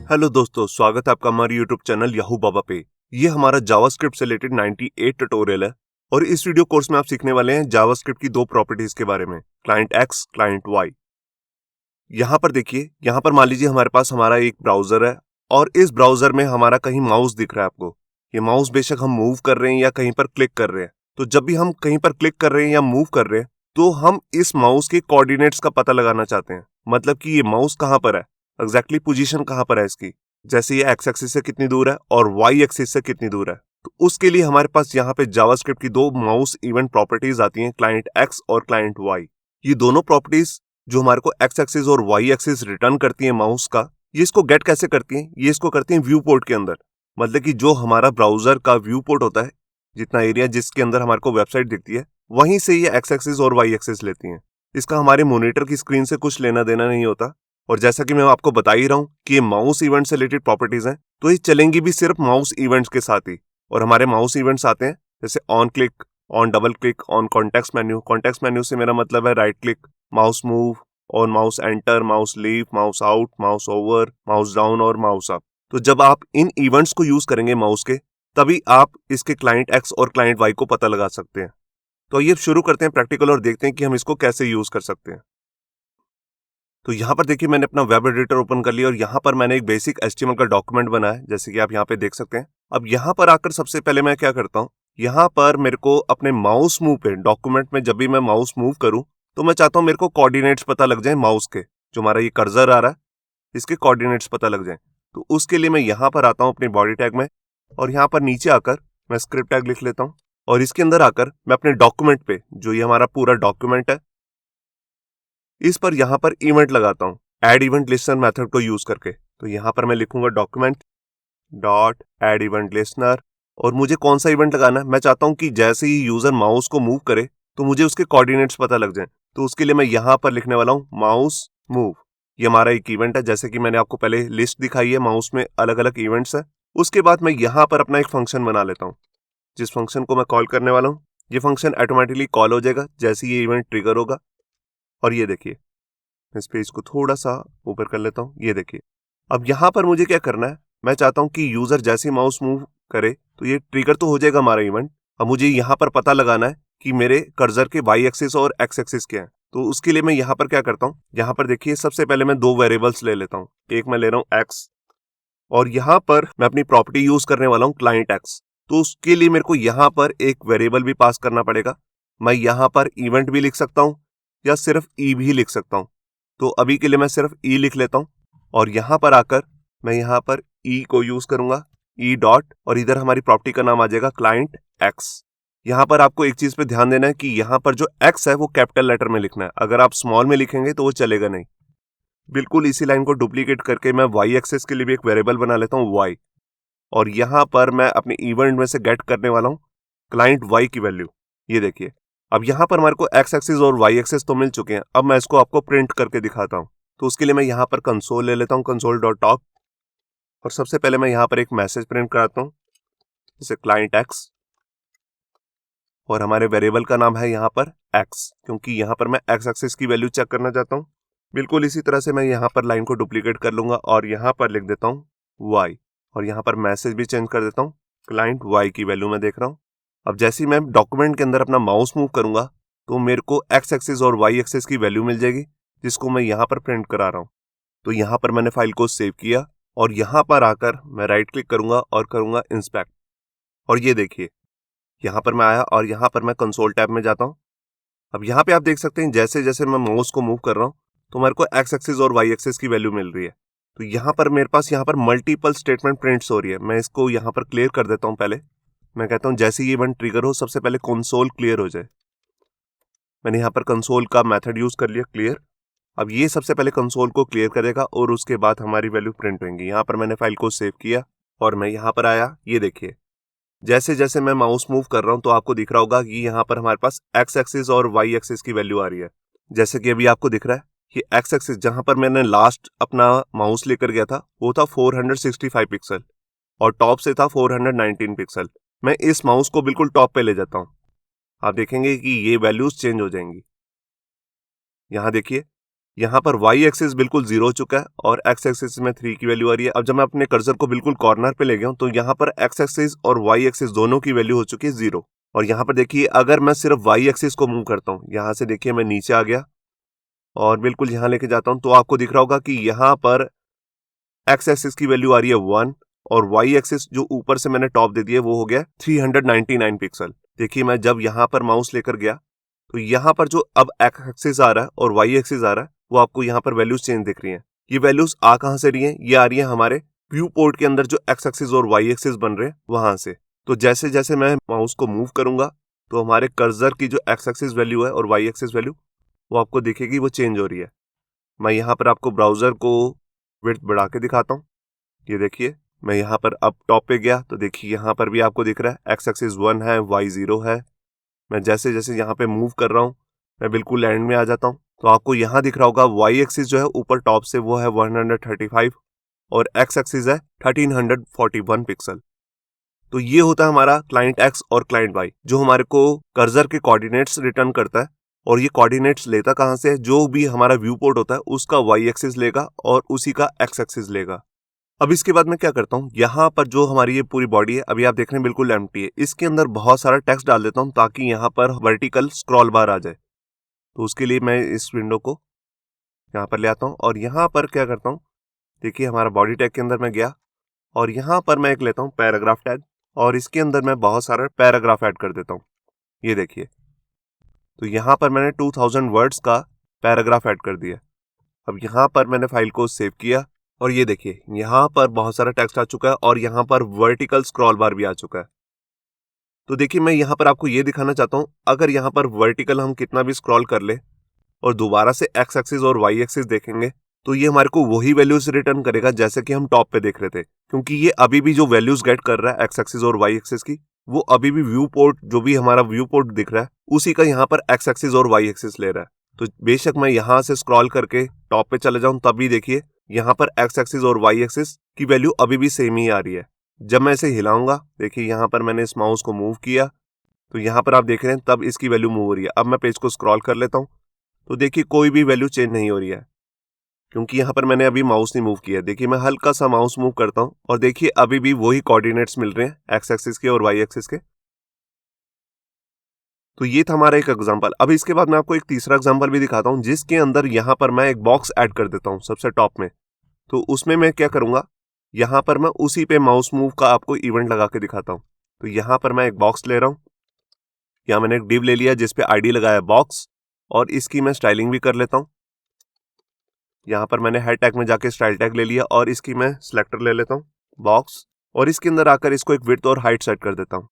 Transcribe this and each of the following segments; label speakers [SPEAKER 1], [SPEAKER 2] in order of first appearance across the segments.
[SPEAKER 1] Hello दोस्तों, स्वागत है आपका हमारे यूट्यूब चैनल याहू बाबा पे। ये हमारा जावास्क्रिप्ट से रिलेटेड 98 ट्यूटोरियल है और इस वीडियो कोर्स में आप सीखने वाले हैं जावास्क्रिप्ट की दो प्रॉपर्टीज के बारे में, क्लाइंट एक्स, क्लाइंट वाई। यहाँ पर देखिए, यहाँ पर मान लीजिए हमारे पास हमारा एक ब्राउजर है और इस ब्राउजर में हमारा कहीं माउस दिख रहा है आपको। ये माउस बेशक हम मूव कर रहे हैं या कहीं पर क्लिक कर रहे हैं, तो जब भी हम कहीं पर क्लिक कर रहे हैं या मूव कर रहे हैं तो हम इस माउस के कोऑर्डिनेट्स का पता लगाना चाहते हैं। मतलब कि ये माउस कहाँ पर है, एग्जैक्टली पोजीशन कहाँ पर है इसकी, जैसे ये एक्स एक्सिस से कितनी दूर है और वाई एक्सिस से कितनी दूर है। तो उसके लिए हमारे पास यहाँ पे जावास्क्रिप्ट की दो माउस इवेंट प्रॉपर्टीज आती हैं, क्लाइंट एक्स और क्लाइंट वाई। ये दोनों प्रॉपर्टीज जो हमारे को एक्स एक्सिस और वाई एक्सिस रिटर्न करती है माउस का, ये इसको गेट कैसे करती हैं, ये इसको करती हैं व्यू पोर्ट के अंदर। मतलब कि जो हमारा ब्राउजर का व्यू पोर्ट होता है, जितना एरिया जिसके अंदर हमारे को वेबसाइट दिखती है, वहीं से ये एक्स एक्सिस और वाई एक्सिस लेती हैं। इसका हमारे मॉनिटर की स्क्रीन से कुछ लेना देना नहीं होता। और जैसा कि मैं आपको बता ही रहा हूँ कि ये माउस इवेंट से रिलेटेड प्रॉपर्टीज हैं, तो ये चलेंगी भी सिर्फ माउस इवेंट्स के साथ ही। और हमारे माउस इवेंट्स आते हैं जैसे on click, on double click, on context menu. Context menu से मेरा मतलब है right click, mouse move, on mouse enter, mouse leave, mouse out, mouse over, mouse down और माउस अप। तो जब आप इन इवेंट्स को यूज करेंगे माउस के, तभी आप इसके क्लाइंट एक्स और क्लाइंट वाई को पता लगा सकते हैं। तो ये शुरू करते हैं प्रैक्टिकल और देखते हैं कि हम इसको कैसे यूज कर सकते हैं। तो यहाँ पर देखिए, मैंने अपना वेब एडिटर ओपन कर लिया और यहाँ पर मैंने एक बेसिक HTML का डॉक्यूमेंट बनाया है, जैसे कि आप यहाँ पे देख सकते हैं। अब यहाँ पर आकर सबसे पहले मैं क्या करता हूँ, यहाँ पर मेरे को अपने माउस मूव पे डॉक्यूमेंट में जब भी मैं माउस मूव करूँ तो मैं चाहता हूँ मेरे को कोऑर्डिनेट्स पता लग जाए माउस के, जो हमारा ये कर्सर आ रहा है इसके कोऑर्डिनेट्स पता लग जाए। तो उसके लिए मैं यहाँ पर आता हूँ अपनी बॉडी टैग में और यहाँ पर नीचे आकर मैं स्क्रिप्ट टैग लिख लेता हूँ और इसके अंदर आकर मैं अपने डॉक्यूमेंट पे, जो ये हमारा पूरा डॉक्यूमेंट है, इस पर यहाँ पर इवेंट लगाता हूँ एड इवेंट लिस्टनर मेथड को यूज करके। तो यहाँ पर मैं लिखूंगा document dot add event listener और मुझे कौन सा इवेंट लगाना है, मैं चाहता हूँ कि जैसे ही यूजर माउस को मूव करे तो मुझे उसके कोऑर्डिनेट्स पता लग जाए। तो उसके लिए मैं यहाँ पर लिखने वाला हूँ माउस मूव। ये हमारा एक इवेंट है, जैसे कि मैंने आपको पहले लिस्ट दिखाई है, माउस में अलग अलग इवेंट्स है। उसके बाद मैं यहाँ पर अपना एक फंक्शन बना लेता हूँ, जिस फंक्शन को मैं कॉल करने वाला हूँ। ये फंक्शन ऑटोमेटिकली कॉल हो जाएगा जैसे ये इवेंट ट्रिगर होगा। और ये देखिए, इस पेज को थोड़ा सा ऊपर कर लेता हूँ, ये देखिए। अब यहाँ पर मुझे क्या करना है, मैं चाहता हूँ कि यूजर जैसे माउस मूव करे तो ये ट्रिगर तो हो जाएगा हमारा इवेंट। अब मुझे यहाँ पर पता लगाना है कि मेरे कर्सर के वाई एक्सिस और एक्स एक्सिस क्या है। तो उसके लिए मैं यहाँ पर क्या करता हूँ, यहाँ पर देखिए सबसे पहले मैं दो वेरिएबल्स ले लेता हूँ। एक मैं ले रहा हूँ एक्स और यहाँ पर मैं अपनी प्रॉपर्टी यूज करने वाला हूँ क्लाइंट एक्स। तो उसके लिए मेरे को यहाँ पर एक वेरिएबल भी पास करना पड़ेगा। मैं यहाँ पर इवेंट भी लिख सकता हूँ या सिर्फ ई भी लिख सकता हूँ। तो अभी के लिए मैं सिर्फ ई लिख लेता हूँ और यहाँ पर आकर मैं यहाँ पर ई को यूज करूंगा, ई डॉट, और इधर हमारी प्रॉपर्टी का नाम आ जाएगा क्लाइंट एक्स। यहाँ पर आपको एक चीज पे ध्यान देना है कि यहाँ पर जो एक्स है वो कैपिटल लेटर में लिखना है। अगर आप स्मॉल में लिखेंगे तो वो चलेगा नहीं। बिल्कुल इसी लाइन को डुप्लीकेट करके मैं वाई एक्सेस के लिए भी एक वेरिएबल बना लेता हूँ वाई, और यहाँ पर मैं अपने इवेंट में से गेट करने वाला हूँ क्लाइंट वाई की वैल्यू। ये देखिए, अब यहाँ पर हमारे को एक्स एक्सिस और वाई एक्सिस तो मिल चुके हैं। अब मैं इसको आपको प्रिंट करके दिखाता हूँ। तो उसके लिए मैं यहाँ पर कंसोल ले लेता हूँ, कंसोल डॉट टॉक, और सबसे पहले मैं यहाँ पर एक मैसेज प्रिंट कराता हूँ, जैसे क्लाइंट एक्स, और हमारे वेरिएबल का नाम है यहाँ पर एक्स, क्योंकि यहाँ पर मैं एक्स एक्सिस की वैल्यू चेक करना चाहता हूँ। बिल्कुल इसी तरह से मैं यहाँ पर लाइन को डुप्लीकेट कर लूंगा और यहाँ पर लिख देता हूँ वाई, और यहाँ पर मैसेज भी चेंज कर देता हूँ, क्लाइंट वाई की वैल्यू मैं देख रहा हूँ। अब जैसे ही मैं डॉक्यूमेंट के अंदर अपना माउस मूव करूंगा तो मेरे को एक्स एक्सिस और वाई एक्सिस की वैल्यू मिल जाएगी, जिसको मैं यहाँ पर प्रिंट करा रहा हूँ। तो यहाँ पर मैंने फाइल को सेव किया और यहाँ पर आकर मैं राइट क्लिक करूंगा और करूंगा इंस्पेक्ट, और ये देखिए यहाँ पर मैं आया और यहाँ पर मैं कंसोल टैब में जाता हूँ। अब यहाँ पे आप देख सकते हैं जैसे जैसे मैं माउस को मूव कर रहा हूँ तो मेरे को एक्स एक्सिस और वाई एक्सिस की वैल्यू मिल रही है। तो यहाँ पर मेरे पास यहाँ पर मल्टीपल स्टेटमेंट प्रिंट्स हो रही है। मैं इसको यहाँ पर क्लियर कर देता हूँ। पहले मैं कहता हूँ जैसे ही इवेंट ट्रिगर हो सबसे पहले कंसोल क्लियर हो जाए। मैंने यहाँ पर कंसोल का मेथड यूज कर लिया क्लियर। अब ये सबसे पहले कंसोल को क्लियर करेगा और उसके बाद हमारी वैल्यू प्रिंट होंगी। यहाँ पर मैंने फाइल को सेव किया और मैं यहाँ पर आया। ये देखिए, जैसे जैसे मैं माउस मूव कर रहा हूँ तो आपको दिख रहा होगा कि यहाँ पर हमारे पास एक्स एक्सिस और वाई एक्सिस की वैल्यू आ रही है। जैसे कि अभी आपको दिख रहा है कि एक्स एक्सिस जहां पर मैंने लास्ट अपना माउस लेकर गया था वो था 465 पिक्सल और टॉप से था 419 पिक्सल। मैं इस माउस को बिल्कुल टॉप पे ले जाता हूँ, आप देखेंगे कि ये वैल्यूज चेंज हो जाएंगी। यहाँ देखिए यहाँ पर y एक्सिस बिल्कुल 0 हो चुका है और x एक्सिस में 3 की वैल्यू आ रही है। अब जब मैं अपने कर्सर को बिल्कुल कॉर्नर पे ले गया हूँ तो यहाँ पर x एक्सिस और y एक्सिस दोनों की वैल्यू हो चुकी है 0। और यहाँ पर देखिए अगर मैं सिर्फ y एक्सिस को मूव करता हूँ, यहाँ से देखिए मैं नीचे आ गया और बिल्कुल यहाँ लेके जाता हूँ तो आपको दिख रहा होगा कि यहाँ पर x एक्सिस की वैल्यू आ रही है 1 और y एक्सिस जो ऊपर से मैंने टॉप दे दिया वो हो गया 399 पिक्सल। देखिए मैं जब यहाँ पर माउस लेकर गया तो यहाँ पर जो अब x एक्सिस आ रहा है और y एक्सिस आ रहा है वो आपको यहाँ पर वैल्यूज चेंज दिख रही हैं। ये वैल्यूज आ कहाँ से रही हैं? ये आ रही है हमारे व्यू पोर्ट के अंदर जो x एक्सिस और y एक्सिस बन रहे हैं वहां से। तो जैसे जैसे मैं माउस को मूव करूंगा तो हमारे कर्सर की जो x एक्सिस वैल्यू है और y एक्सिस वैल्यू वो आपको दिखेगी, वो चेंज हो रही है। मैं यहाँ पर आपको ब्राउजर को विड्थ बढ़ा के दिखाता हूँ। ये देखिए मैं यहाँ पर अब टॉप पे गया तो देखिए यहाँ पर भी आपको दिख रहा है x एक्सिस 1 है, y 0 है। मैं जैसे जैसे यहाँ पे मूव कर रहा हूँ मैं बिल्कुल एंड में आ जाता हूँ तो आपको यहाँ दिख रहा होगा y एक्सिस जो है ऊपर टॉप से वो है 135 और x एक्सिस है 1341 पिक्सल। तो ये होता है हमारा क्लाइंट x और क्लाइंट y जो हमारे को कर्सर के कोऑर्डिनेट्स रिटर्न करता है। और ये कोऑर्डिनेट्स लेता कहाँ से है? जो भी हमारा व्यू पोर्ट होता है उसका y एक्सिस लेगा और उसी का x एक्सिस लेगा। अब इसके बाद मैं क्या करता हूँ, यहाँ पर जो हमारी ये पूरी बॉडी है अभी आप देख रहे हैं बिल्कुल एम्प्टी है, इसके अंदर बहुत सारा टेक्स्ट डाल देता हूँ ताकि यहाँ पर वर्टिकल स्क्रॉल बार आ जाए। तो उसके लिए मैं इस विंडो को यहाँ पर ले आता हूँ और यहाँ पर क्या करता हूँ, देखिए हमारा बॉडी टैग के अंदर मैं गया और यहाँ पर मैं एक लेता हूँ पैराग्राफ टैग और इसके अंदर मैं बहुत सारा पैराग्राफ ऐड कर देता हूँ। ये देखिए तो यहाँ पर मैंने 2000 वर्ड्स का पैराग्राफ ऐड कर दिया। अब यहाँ पर मैंने फाइल को सेव किया और ये देखिए यहाँ पर बहुत सारा टेक्स्ट आ चुका है और यहाँ पर वर्टिकल स्क्रॉल बार भी आ चुका है। तो देखिए मैं यहाँ पर आपको ये दिखाना चाहता हूँ, अगर यहाँ पर वर्टिकल हम कितना भी स्क्रॉल कर ले और दोबारा से x एक्सिस और y एक्सिस देखेंगे तो ये हमारे को वही वैल्यूज रिटर्न करेगा जैसे कि हम टॉप पे देख रहे थे, क्योंकि ये अभी भी जो वैल्यूज गेट कर रहा है x एक्सिस और y एक्सिस की वो अभी भी व्यू पोर्ट जो भी हमारा व्यू पोर्ट दिख रहा है उसी का यहाँ पर x एक्सिस और y एक्सिस ले रहा है। तो बेशक मैं यहाँ से स्क्रॉल करके टॉप पे चले जाऊं तभी देखिए यहाँ पर x एक्सिस और y एक्सिस की वैल्यू अभी भी सेम ही आ रही है। जब मैं इसे हिलाऊंगा देखिए यहाँ पर मैंने इस माउस को मूव किया तो यहाँ पर आप देख रहे हैं तब इसकी वैल्यू मूव हो रही है। अब मैं पेज को स्क्रॉल कर लेता हूँ तो देखिए कोई भी वैल्यू चेंज नहीं हो रही है क्योंकि यहाँ पर मैंने अभी माउस नहीं मूव किया। देखिए मैं हल्का सा माउस मूव करता हूँ और देखिए अभी भी वही कोऑर्डिनेट्स मिल रहे हैं x एक्सिस के और y एक्सिस के। तो ये था हमारा एक एग्जांपल। अब इसके बाद मैं आपको एक तीसरा एग्जांपल भी दिखाता हूँ जिसके अंदर यहाँ पर मैं एक बॉक्स ऐड कर देता हूँ सबसे टॉप में। तो उसमें मैं क्या करूंगा, यहाँ पर मैं उसी पे माउस मूव का आपको इवेंट लगा के दिखाता हूँ। तो यहाँ पर मैं एक बॉक्स ले रहा हूँ, यहाँ मैंने एक डिव ले लिया जिसपे आईडी लगाया बॉक्स और इसकी मैं स्टाइलिंग भी कर लेता हूँ। यहाँ पर मैंने हेड टैग में जाके स्टाइल टैग ले लिया और इसकी मैं सिलेक्टर ले लेता हूँ बॉक्स और इसके अंदर आकर इसको एक विड्थ और हाइट सेट कर देता हूँ।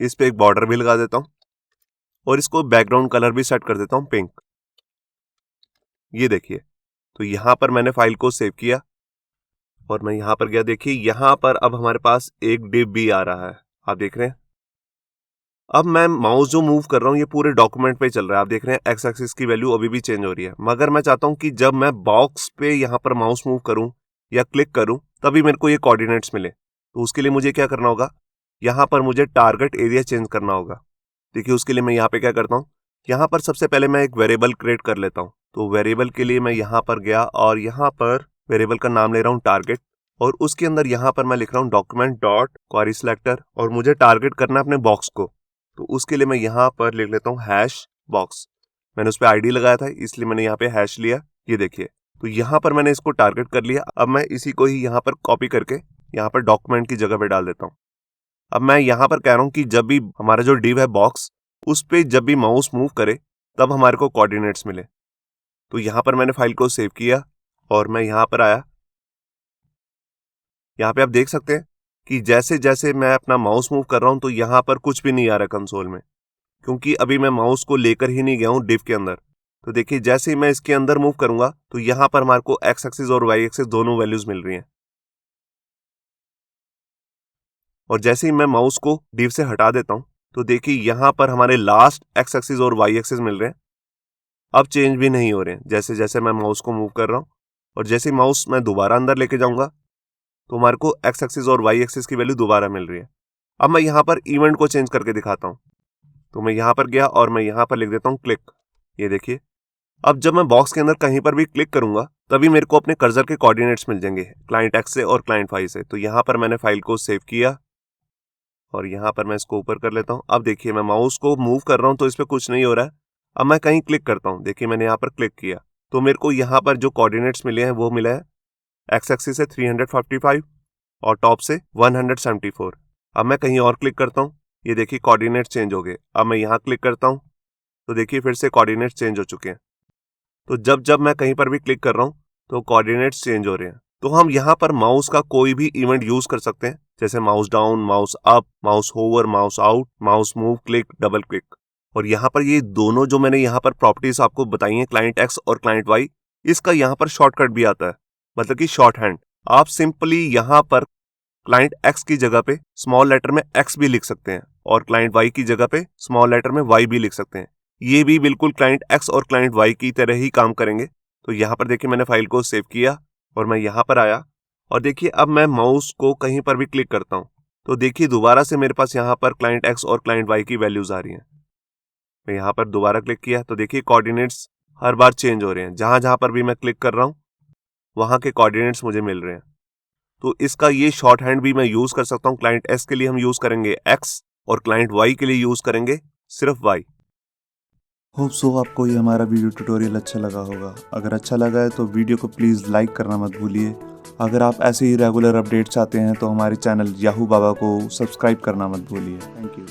[SPEAKER 1] इस पे एक बॉर्डर भी लगा देता हूँ और इसको बैकग्राउंड कलर भी सेट कर देता हूँ पिंक। ये देखिए तो यहाँ पर मैंने फाइल को सेव किया और मैं यहाँ पर गया, देखिए यहाँ पर अब हमारे पास एक डिव भी आ रहा है, आप देख रहे हैं। अब मैं माउस जो मूव कर रहा हूँ ये पूरे डॉक्यूमेंट पे चल रहा है, आप देख रहे हैं एक्स एक्सिस की वैल्यू अभी भी चेंज हो रही है। मगर मैं चाहता हूँ कि जब मैं बॉक्स पे यहाँ पर माउस मूव करूँ या क्लिक करूँ तभी मेरे को ये कोऑर्डिनेट्स मिले। तो उसके लिए मुझे क्या करना होगा, यहाँ पर मुझे टारगेट एरिया चेंज करना होगा। देखिए उसके लिए मैं यहाँ पे क्या करता हूँ, यहाँ पर सबसे पहले मैं एक वेरिएबल क्रिएट कर लेता हूँ। तो वेरिएबल के लिए मैं यहाँ पर गया और यहाँ पर वेरिएबल का नाम ले रहा हूँ टारगेट और उसके अंदर यहाँ पर मैं लिख रहा हूँ डॉक्यूमेंट डॉट क्वेरी सिलेक्टर और मुझे टारगेट करना है अपने बॉक्स को। तो उसके लिए मैं यहाँ पर लिख लेता हूँ हैश बॉक्स। मैंने उस पर आईडी लगाया था इसलिए मैंने यहाँ पे हैश लिया। ये देखिए तो यहाँ पर मैंने इसको टारगेट कर लिया। अब मैं इसी को ही यहाँ पर कॉपी करके यहाँ पर डॉक्यूमेंट की जगह पे डाल देता हूँ। अब मैं यहाँ पर कह रहा हूँ कि जब भी हमारा जो डिव है बॉक्स उस पे जब भी माउस मूव करे तब हमारे को कोऑर्डिनेट्स मिले। तो यहाँ पर मैंने फाइल को सेव किया और मैं यहाँ पर आया। यहाँ पे आप देख सकते हैं कि जैसे जैसे मैं अपना माउस मूव कर रहा हूँ तो यहाँ पर कुछ भी नहीं आ रहा कंसोल में, क्योंकि अभी मैं माउस को लेकर ही नहीं गया हूँ डिव के अंदर। तो देखिए जैसे ही मैं इसके अंदर मूव करूंगा तो यहाँ पर हमारे को एक्स एक्सिस और वाई एक्सिस दोनों वैल्यूज मिल रही हैं। और जैसे ही मैं माउस को डिव से हटा देता हूँ तो देखिए यहाँ पर हमारे लास्ट एक्स एक्सिस और वाई एक्सिस मिल रहे हैं। अब चेंज भी नहीं हो रहे हैं जैसे जैसे मैं माउस को मूव कर रहा हूँ। और जैसे ही माउस मैं दोबारा अंदर लेके जाऊंगा तो हमारे को एक्स एक्सिस और वाई एक्सिस की वैल्यू दोबारा मिल रही है। अब मैं यहाँ पर इवेंट को चेंज करके दिखाता हूँ। तो मैं यहाँ पर गया और मैं यहाँ पर लिख देता हूँ क्लिक। ये देखिए, अब जब मैं बॉक्स के अंदर कहीं पर भी क्लिक करूंगा तभी मेरे को अपने कर्सर के कोऑर्डिनेट्स मिल जाएंगे क्लाइंट एक्स से और क्लाइंट वाई से। तो यहाँ पर मैंने फाइल को सेव किया और यहाँ पर मैं इसको ऊपर कर लेता हूँ। अब देखिए मैं माउस को मूव कर रहा हूँ तो इस पर कुछ नहीं हो रहा है। अब मैं कहीं क्लिक करता हूँ, देखिए मैंने यहाँ पर क्लिक किया तो मेरे को यहाँ पर जो कोऑर्डिनेट्स मिले हैं वो मिला है एक्स एक्सिस से 355 और टॉप से 174। अब मैं कहीं और क्लिक करता हूँ, ये देखिए कोऑर्डिनेट्स चेंज हो गए। अब मैं यहाँ क्लिक करता हूँ तो देखिए फिर से कोऑर्डिनेट्स चेंज हो चुके हैं। तो जब जब मैं कहीं पर भी क्लिक कर रहा हूँ तो कोऑर्डिनेट्स चेंज हो रहे हैं। तो हम यहाँ पर माउस का कोई भी इवेंट यूज कर सकते हैं, जैसे mouse down, mouse up, mouse hover, mouse out, mouse move, click, double click. और यहाँ पर ये दोनों जो मैंने यहाँ पर प्रॉपर्टीज आपको बताई हैं क्लाइंट एक्स और क्लाइंट वाई, इसका यहाँ पर शॉर्टकट भी आता है, मतलब कि शॉर्ट हैंड। आप सिंपली यहाँ पर क्लाइंट एक्स की जगह पे स्मॉल लेटर में एक्स भी लिख सकते हैं और क्लाइंट वाई की जगह पे स्मॉल लेटर में वाई भी लिख सकते हैं। ये भी बिल्कुल क्लाइंट एक्स और क्लाइंट वाई की तरह ही काम करेंगे। तो यहाँ पर देखिए मैंने फाइल को सेव किया और मैं यहाँ पर आया और देखिए अब मैं माउस को कहीं पर भी क्लिक करता हूँ तो देखिए दोबारा से मेरे पास यहाँ पर क्लाइंट एक्स और क्लाइंट वाई की वैल्यूज आ रही हैं। मैं यहाँ पर दोबारा क्लिक किया तो देखिए कोऑर्डिनेट्स हर बार चेंज हो रहे हैं, जहां जहां पर भी मैं क्लिक कर रहा हूँ वहां के कोऑर्डिनेट्स मुझे मिल रहे हैं। तो इसका ये शॉर्ट हैंड भी मैं यूज कर सकता हूँ। क्लाइंट एक्स के लिए हम यूज करेंगे एक्स और क्लाइंट वाई के लिए यूज करेंगे सिर्फ वाई।
[SPEAKER 2] होप सो आपको ये हमारा वीडियो ट्यूटोरियल अच्छा लगा होगा। अगर अच्छा लगा है तो वीडियो को प्लीज़ लाइक करना मत भूलिए। अगर आप ऐसे ही रेगुलर अपडेट चाहते हैं तो हमारे चैनल याहू बाबा को सब्सक्राइब करना मत भूलिए। Thank you.